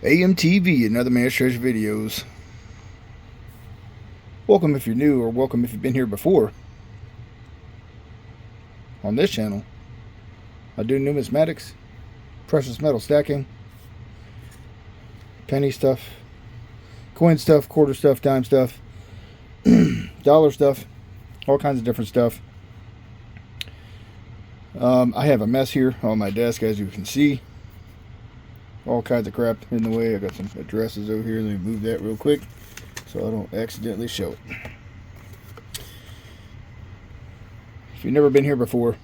AMTV, another man's treasure videos. Welcome if you're new, or welcome if you've been here before. On this channel, I do numismatics, precious metal stacking, penny stuff, coin stuff, quarter stuff, dime stuff, dollar stuff, all kinds of different stuff. I have a mess here on my desk, as you can see. All kinds of crap in the way. I got some addresses over here. Let me move that real quick so I don't accidentally show it. If you've never been here before,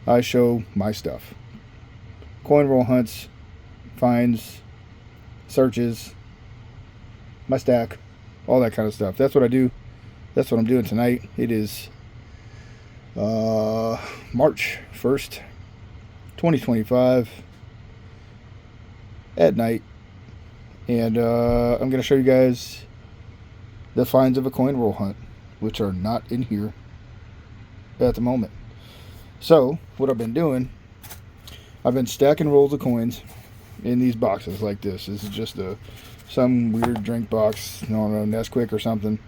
I show my stuff. Coin roll hunts, finds, searches, my stack, all that kind of stuff. That's what I do. That's what I'm doing tonight. It is March 1st, 2025 at night, and I'm going to show you guys the finds of a coin roll hunt, which are not in here at the moment. So what I've been doing, I've been stacking rolls of coins in these boxes like this. This is just some weird drink box, I don't know, Nesquik or something.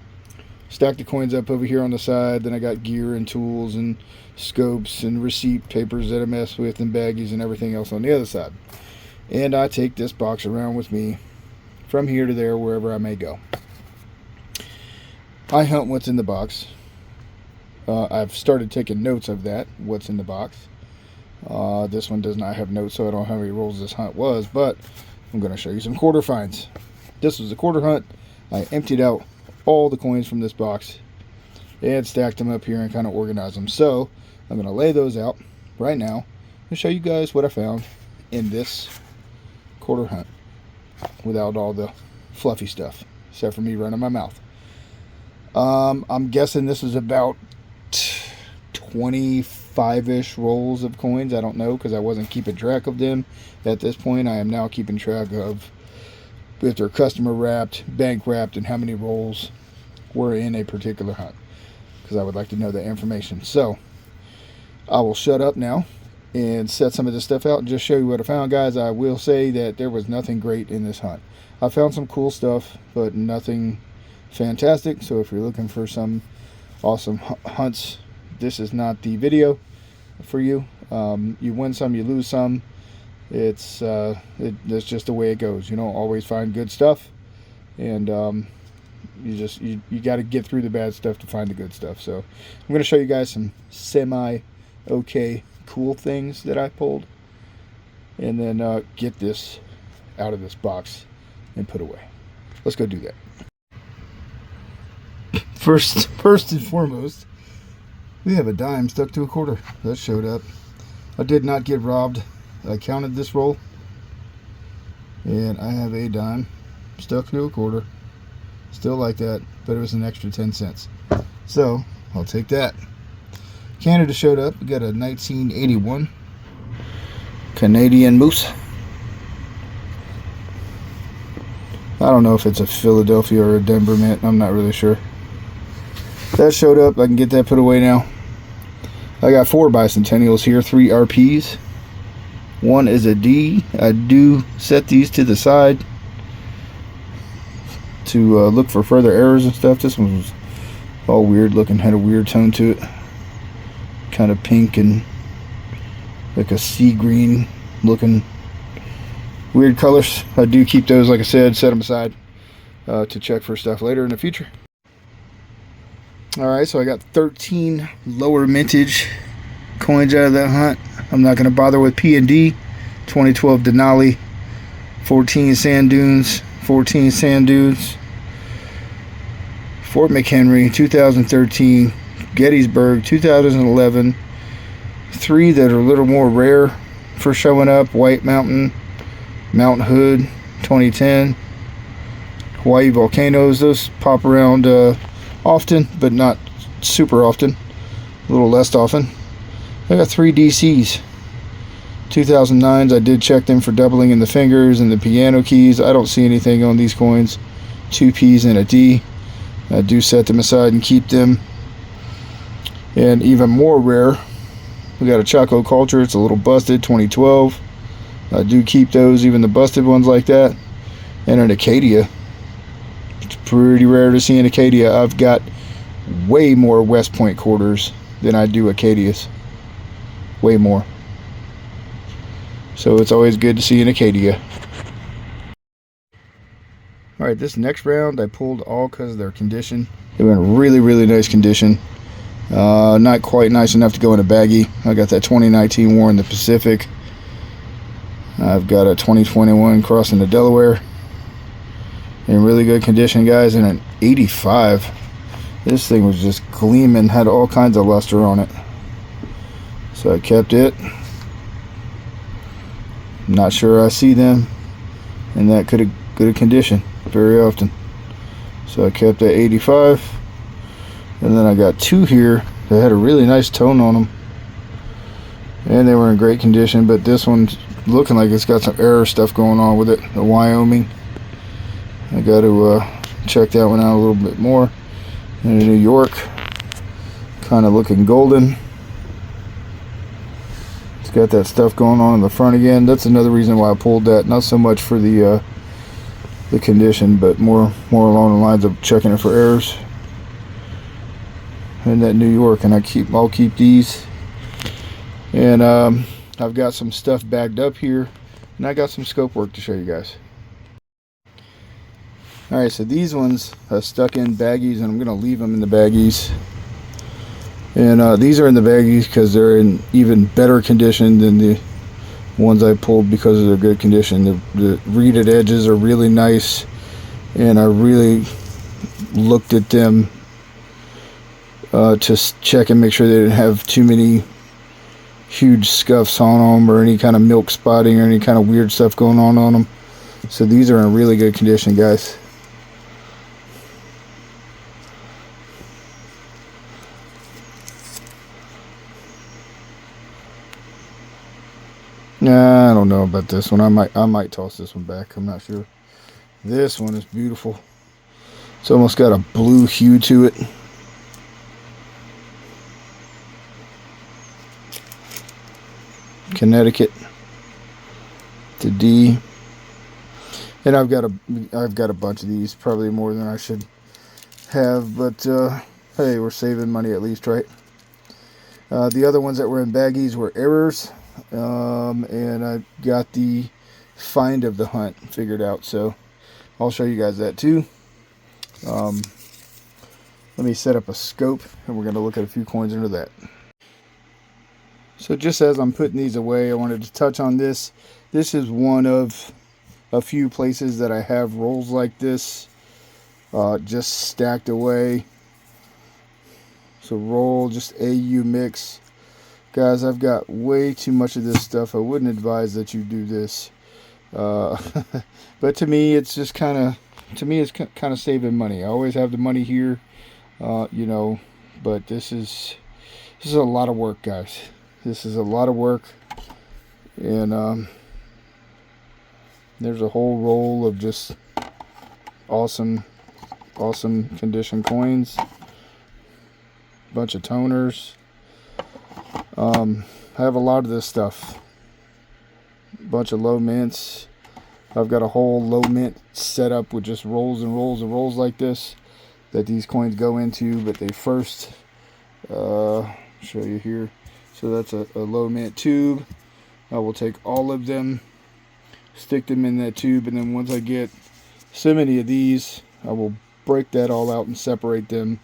Stack the coins up over here on the side. Then I got gear and tools and scopes and receipt papers that I mess with and baggies and everything else on the other side. And I take this box around with me from here to there, wherever I may go. I hunt what's in the box. I've started taking notes of that, what's in the box. This one does not have notes, so I don't know how many rolls this hunt was, but I'm going to show you some quarter finds. This was a quarter hunt. I emptied out all the coins from this box and stacked them up here and kind of organized them. So I'm going to lay those out right now and show you guys what I found in this quarter hunt without all the fluffy stuff, except for me running my mouth. I'm guessing this is about 25-ish rolls of coins. I don't know, because I wasn't keeping track of them at this point. I am now keeping track of if they're customer wrapped, bank wrapped, and how many rolls were in a particular hunt, because I would like to know that information. So I will shut up now and set some of this stuff out and just show you what I found, guys. I will say that there was nothing great in this hunt. I found some cool stuff, but nothing fantastic. So if you're looking for some awesome hunts, this is not the video for you. You win some, you lose some. That's just the way it goes. You don't always find good stuff, and you got to get through the bad stuff to find the good stuff. So I'm going to show you guys some semi okay cool things that I pulled, and then get this out of this box and put away. Let's go do that. First and foremost, we have a dime stuck to a quarter that showed up. I did not get robbed. I counted this roll, and I have a dime stuck to a quarter, still like that, but it was an extra 10 cents, so I'll take that. Canada showed up. We got a 1981 Canadian moose. I don't know if it's a Philadelphia or a Denver mint. I'm not really sure. That showed up. I can get that put away now. I got 4 bicentennials here, 3 RPs. One is a D. I do set these to the side to look for further errors and stuff. This one was all weird looking, had a weird tone to it. Kind of pink and like a sea green looking weird colors. I do keep those, like I said, set them aside to check for stuff later in the future. Alright, so I got 13 lower mintage coins out of that hunt. I'm not going to bother with P&D. 2012 Denali, 14 Sand Dunes, 14 Sand Dunes, Fort McHenry, 2013, Gettysburg, 2011, 3 that are a little more rare for showing up, White Mountain, Mount Hood, 2010, Hawaii volcanoes. Those pop around often, but not super often, a little less often. I got 3 DCs, 2009s. I did check them for doubling in the fingers and the piano keys. I don't see anything on these coins. 2 P's and a D. I do set them aside and keep them. And even more rare, we got a Choco Culture. It's a little busted, 2012. I do keep those, even the busted ones like that. And an Acadia. It's pretty rare to see an Acadia. I've got way more West Point quarters than I do Acadias. Way more. So it's always good to see an Acadia. Alright, this next round I pulled all because of their condition. They were in really, really nice condition. Not quite nice enough to go in a baggie. I got that 2019 War in the Pacific. I've got a 2021 crossing the Delaware. In really good condition, guys, and an 85. This thing was just gleaming, had all kinds of luster on it. So I kept it. Not sure I see them in that good condition very often. So I kept that 85. And then I got two here that had a really nice tone on them. And they were in great condition, but this one's looking like it's got some error stuff going on with it. The Wyoming. I got to check that one out a little bit more. And New York, kind of looking golden. It's got that stuff going on in the front again. That's another reason why I pulled that. Not so much for the condition, but more along the lines of checking it for errors. And that New York, and I'll keep these. And I've got some stuff bagged up here, and I got some scope work to show you guys. Alright, so these ones I stuck in baggies, and I'm going to leave them in the baggies. And these are in the baggies because they're in even better condition than the ones I pulled because of their good condition. The reeded edges are really nice, and I really looked at them to check and make sure they didn't have too many huge scuffs on them or any kind of milk spotting or any kind of weird stuff going on them. So these are in really good condition, guys. Nah, I don't know about this one. I might toss this one back. I'm not sure. This one is beautiful. It's almost got a blue hue to it. Connecticut to D. And I've got a bunch of these, probably more than I should have, but hey, we're saving money at least, right? The other ones that were in baggies were errors. And I got the find of the hunt figured out, so I'll show you guys that too. Let me set up a scope, and we're going to look at a few coins under that. So just as I'm putting these away, I wanted to touch on this. This is one of a few places that I have rolls like this just stacked away. So roll, just AU mix. Guys, I've got way too much of this stuff. I wouldn't advise that you do this. But to me, it's just kind of saving money. I always have the money here, you know, but this is a lot of work, guys. This is a lot of work. And there's a whole roll of just awesome condition coins. Bunch of toners. I have a lot of this stuff. Bunch of low mints. I've got a whole low mint set up with just rolls and rolls and rolls like this that these coins go into, but they first show you here. So that's a low mint tube. I will take all of them, stick them in that tube, and then once I get so many of these, I will break that all out and separate them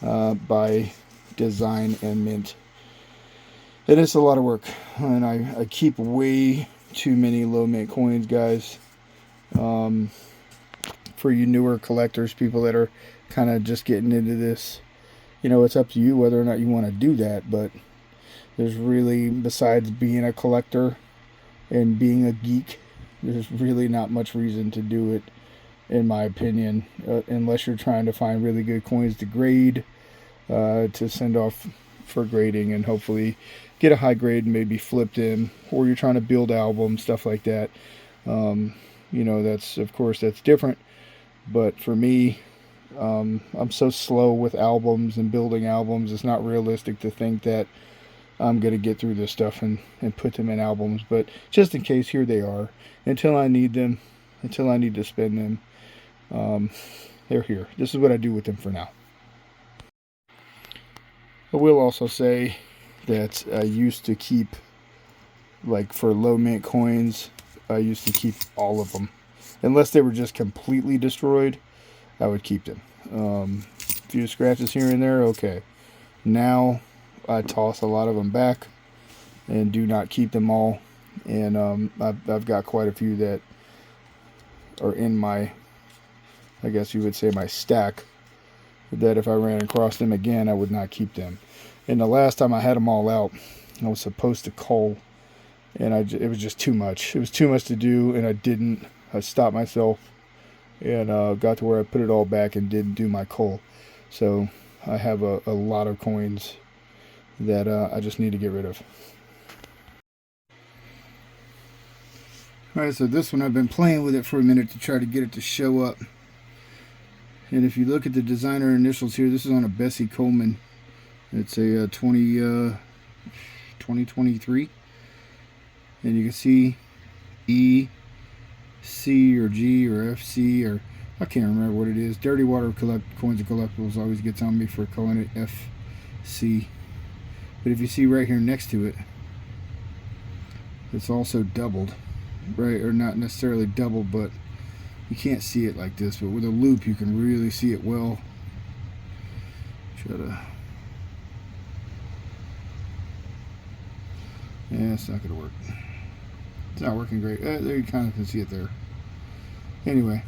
by design and mint. And it's a lot of work, and I keep way too many low mint coins, guys. For you newer collectors, people that are kind of just getting into this, you know, it's up to you whether or not you want to do that. But there's really, besides being a collector and being a geek, there's really not much reason to do it, in my opinion, unless you're trying to find really good coins to grade, to send off for grading and hopefully get a high grade and maybe flip them, or you're trying to build albums, stuff like that. You know, that's, of course, that's different. But for me, I'm so slow with albums and building albums. It's not realistic to think that I'm going to get through this stuff and put them in albums. But just in case, here they are. Until I need them, until I need to spend them, they're here. This is what I do with them for now. I will also say that I used to keep, like for low mint coins, I used to keep all of them. Unless they were just completely destroyed, I would keep them. A few scratches here and there, okay. Now I toss a lot of them back and do not keep them all. And I've got quite a few that are in my, I guess you would say, my stack, that if I ran across them again, I would not keep them. And the last time I had them all out, I was supposed to cull, and it was just too much. It was too much to do, and I didn't. I stopped myself and got to where I put it all back and didn't do my cull. So I have a lot of coins that I just need to get rid of. Alright, so this one I've been playing with it for a minute to try to get it to show up. And if you look at the designer initials here, this is on a Bessie Coleman. It's a 2023. And you can see E, C, or G, or FC, or I can't remember what it is. Dirty Water Coins and Collectibles always gets on me for calling it FC. But if you see right here next to it, it's also doubled. Right, or not necessarily doubled, but you can't see it like this, but with a loop you can really see it well. Yeah, it's not gonna work. It's not working great. There, you kind of can see it there. Anyway,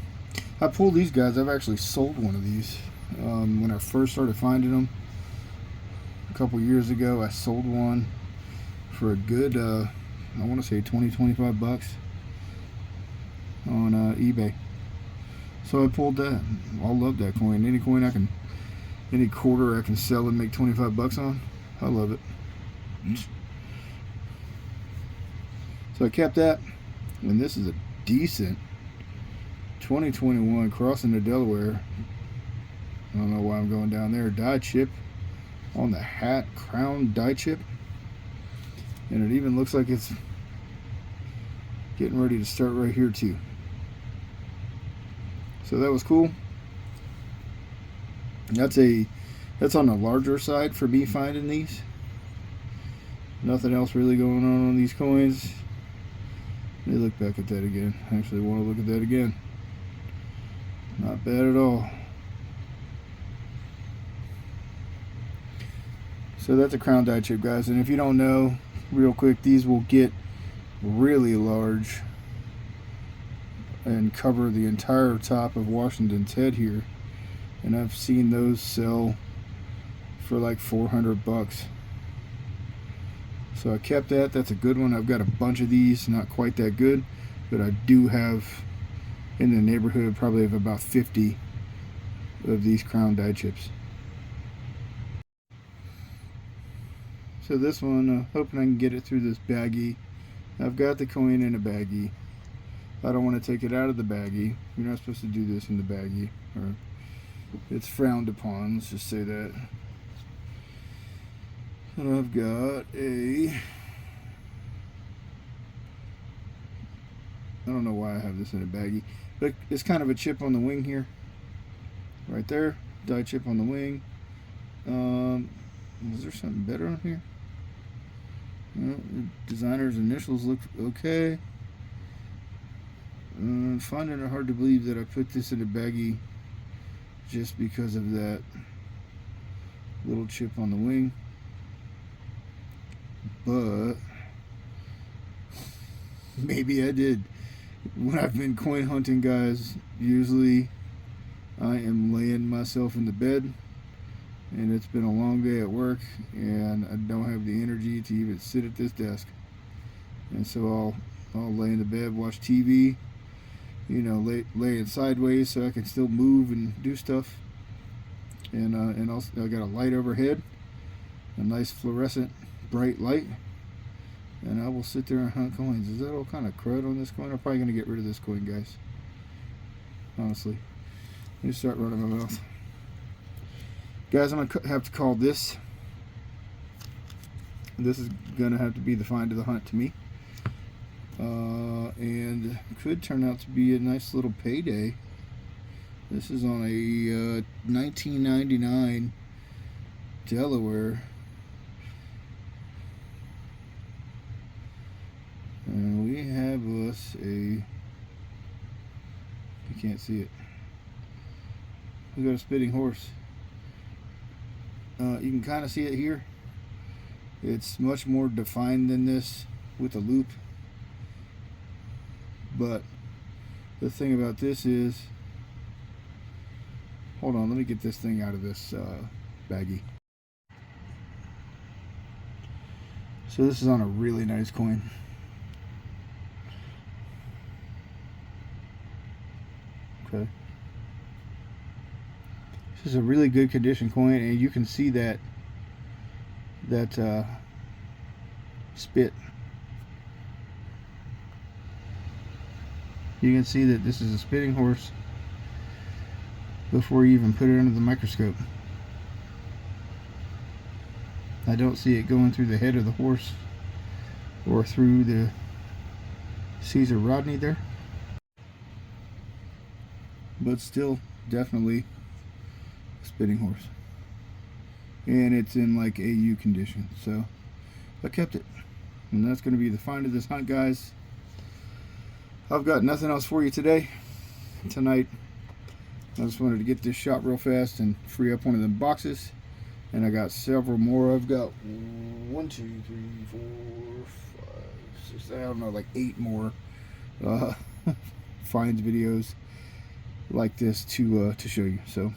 I pulled these guys. I've actually sold one of these when I first started finding them a couple years ago. I sold one for a good I want to say 20-25 bucks on eBay. So I pulled that. I love that coin. Any coin any quarter I can sell and make 25 bucks on, I love it. So I kept that, and this is a decent 2021 crossing the Delaware. I don't know why I'm going down there. Die chip on the hat, crown die chip, and it even looks like it's getting ready to start right here too. So that was cool. That's on the larger side for me finding these. Nothing else really going on these coins. Let me look back at that again. I actually want to look at that again. Not bad at all. So that's a crown die chip, guys. And if you don't know, real quick, these will get really large and cover the entire top of Washington's head here. And I've seen those sell for like 400 bucks. So I kept that. That's a good one. I've got a bunch of these, not quite that good, but I do have in the neighborhood probably of about 50 of these crown die chips. So this one, hoping I can get it through this baggie. I've got the coin in a baggie. I don't want to take it out of the baggie. You're not supposed to do this in the baggie, or it's frowned upon, let's just say that. And I've got I don't know why I have this in a baggie, but it's kind of a chip on the wing here. Right there, die chip on the wing. Is there something better on here? Well, the designer's initials look okay. I'm finding it hard to believe that I put this in a baggie just because of that little chip on the wing. But maybe I did. When I've been coin hunting, guys, usually I am laying myself in the bed, and it's been a long day at work, and I don't have the energy to even sit at this desk. And so I'll lay in the bed, watch TV, you know, lay it sideways so I can still move and do stuff. And also I got a light overhead, a nice fluorescent bright light, and I will sit there and hunt coins. Is that all kind of crud on this coin? I'm probably gonna get rid of this coin, guys. Honestly, let me start running my mouth. Guys, I'm gonna have to call this This is gonna have to be the find of the hunt to me, and could turn out to be a nice little payday. This is on a 1999 Delaware, and we have us a, you can't see it, we got a spitting horse. You can kind of see it here. It's much more defined than this with a loop, but the thing about this is, hold on, let me get this thing out of this baggie. So this is on a really nice coin. Okay. This is a really good condition coin, and you can see that spit. You can see that this is a spitting horse before you even put it under the microscope. I don't see it going through the head of the horse or through the Caesar Rodney there, but still definitely a spitting horse, and it's in like AU condition, so I kept it. And that's going to be the find of this hunt, guys. I've got nothing else for you tonight. I just wanted to get this shot real fast and free up one of them boxes, and I got several more. I've got 1, 2, 3, 4, 5, 6, I don't know, like 8 more finds videos like this to show you. So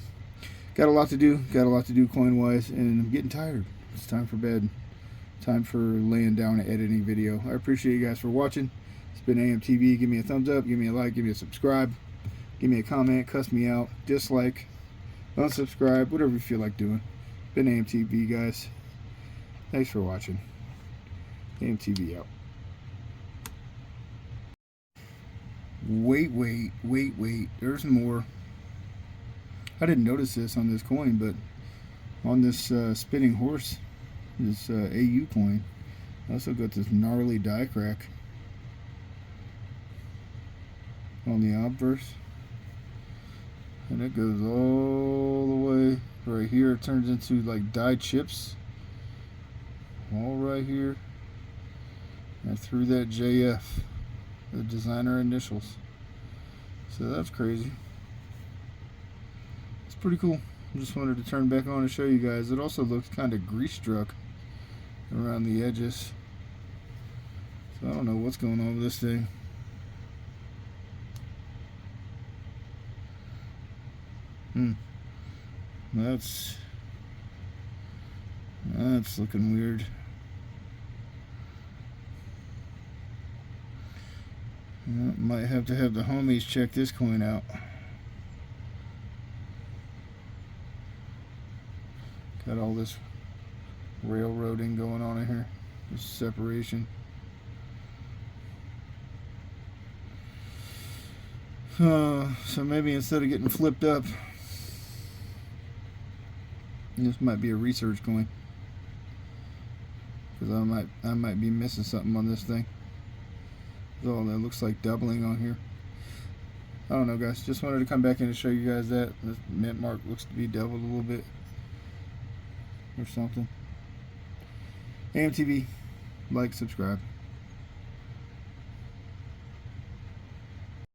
got a lot to do coin wise, and I'm getting tired. It's time for bed, time for laying down and editing video. I appreciate you guys for watching. It's been AMTV. Give me a thumbs up, give me a like, give me a subscribe, give me a comment, cuss me out, dislike, unsubscribe, whatever you feel like doing. Been AMTV, guys. Thanks for watching. AMTV out. Wait, there's more. I didn't notice this on this coin, but on this spitting horse, this AU coin, I also got this gnarly die crack on the obverse, and it goes all the way right here. It turns into like die chips all right here, and through that JF, the designer initials. So that's crazy. It's pretty cool. I just wanted to turn back on and show you guys. It also looks kind of grease struck around the edges, so I don't know what's going on with this thing. That's looking weird. Might have to have the homies check this coin out. Got all this railroading going on in here, this separation. So maybe instead of getting flipped up, this might be a research coin, because I might be missing something on this thing. Oh, that looks like doubling on here. I don't know, guys. Just wanted to come back in and show you guys that this mint mark looks to be doubled a little bit or something. AMTV, like, subscribe.